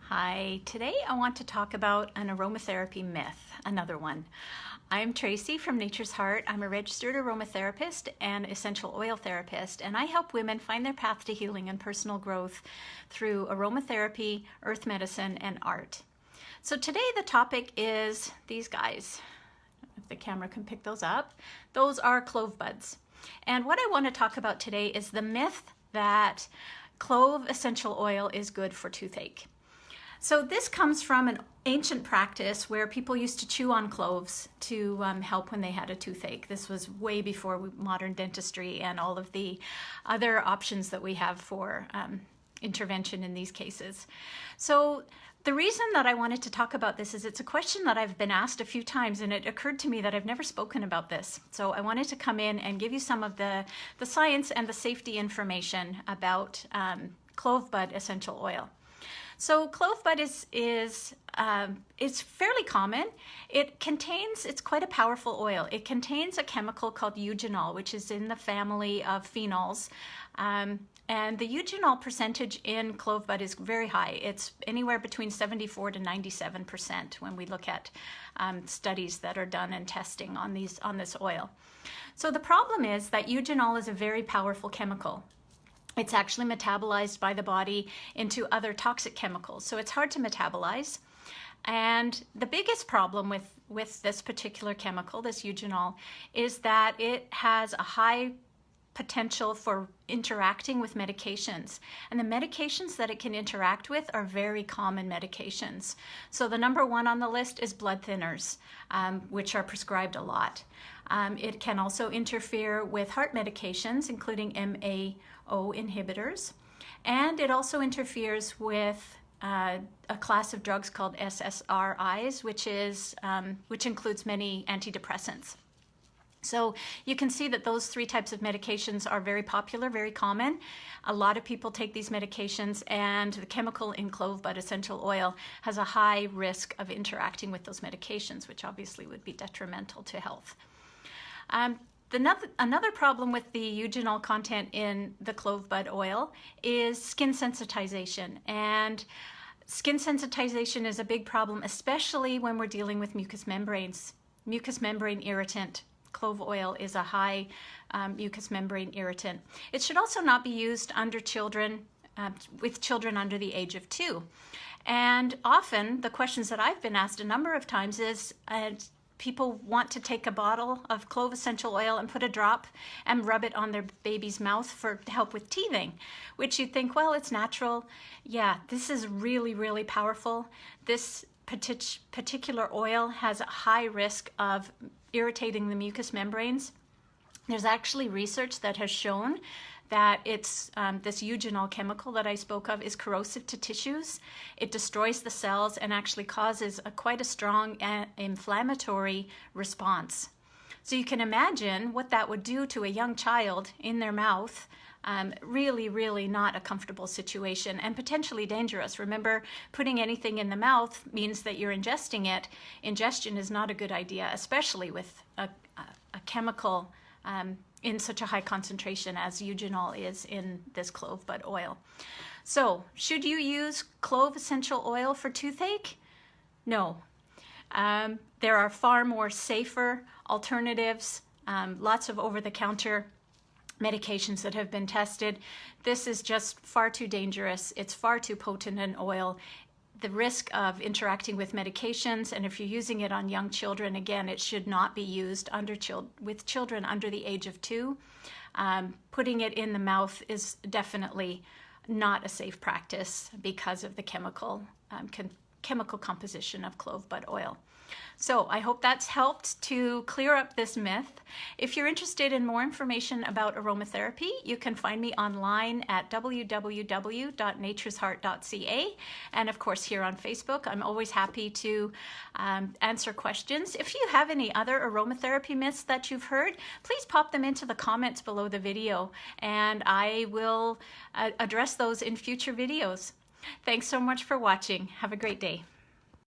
Hi, today I want to talk about an aromatherapy myth, another one. I'm Tracy from Nature's Heart. I'm a registered aromatherapist and essential oil therapist, and I help women find their path to healing and personal growth through aromatherapy, earth medicine, and art. So today the topic is these guys. If the camera can pick those up. Those are clove buds. And what I want to talk about today is the myth that clove essential oil is good for toothache. So this comes from an ancient practice where people used to chew on cloves to help when they had a toothache. This was way before modern dentistry and all of the other options that we have for intervention in these cases. So the reason that I wanted to talk about this is it's a question that I've been asked a few times, and it occurred to me that I've never spoken about this. So I wanted to come in and give you some of the science and the safety information about clove bud essential oil. So clove bud is fairly common. It's quite a powerful oil. It contains a chemical called eugenol, which is in the family of phenols. And the eugenol percentage in clove bud is very high. It's anywhere between 74 to 97% when we look at studies that are done and testing on this oil. So the problem is that eugenol is a very powerful chemical. It's actually metabolized by the body into other toxic chemicals, so it's hard to metabolize. And the biggest problem with this particular chemical, this eugenol, is that it has a high potential for interacting with medications. And the medications that it can interact with are very common medications. So the number one on the list is blood thinners, which are prescribed a lot. It can also interfere with heart medications, including MAO inhibitors. And it also interferes with a class of drugs called SSRIs, which includes many antidepressants. So you can see that those three types of medications are very popular, very common. A lot of people take these medications, and the chemical in clove bud essential oil has a high risk of interacting with those medications, which obviously would be detrimental to health. Another problem with the eugenol content in the clove bud oil is skin sensitization. And skin sensitization is a big problem, especially when we're dealing with mucous membranes. Mucous membrane irritant. Clove oil is a high mucous membrane irritant. It should also not be used under children, with children under the age of 2. And often the questions that I've been asked a number of times is, people want to take a bottle of clove essential oil and put a drop and rub it on their baby's mouth to help with teething, which you'd think, well, it's natural. Yeah, this is really, really powerful. This particular oil has a high risk of irritating the mucous membranes. There's actually research that has shown that this eugenol chemical that I spoke of is corrosive to tissues. It destroys the cells and actually causes quite a strong inflammatory response. So you can imagine what that would do to a young child in their mouth. Really, really not a comfortable situation and potentially dangerous. Remember, putting anything in the mouth means that you're ingesting it. Ingestion is not a good idea, especially with a chemical in such a high concentration as eugenol is in this clove bud oil. So, should you use clove essential oil for toothache? No. There are far more safer alternatives, lots of over-the-counter medications that have been tested. This is just far too dangerous. It's far too potent an oil. The risk of interacting with medications, and if you're using it on young children, again, it should not be used with children under the age of 2. Putting it in the mouth is definitely not a safe practice because of the chemical composition of clove bud oil. So I hope that's helped to clear up this myth. If you're interested in more information about aromatherapy, you can find me online at www.naturesheart.ca, and of course here on Facebook. I'm always happy to answer questions. If you have any other aromatherapy myths that you've heard, please pop them into the comments below the video, and I will address those in future videos. Thanks so much for watching. Have a great day.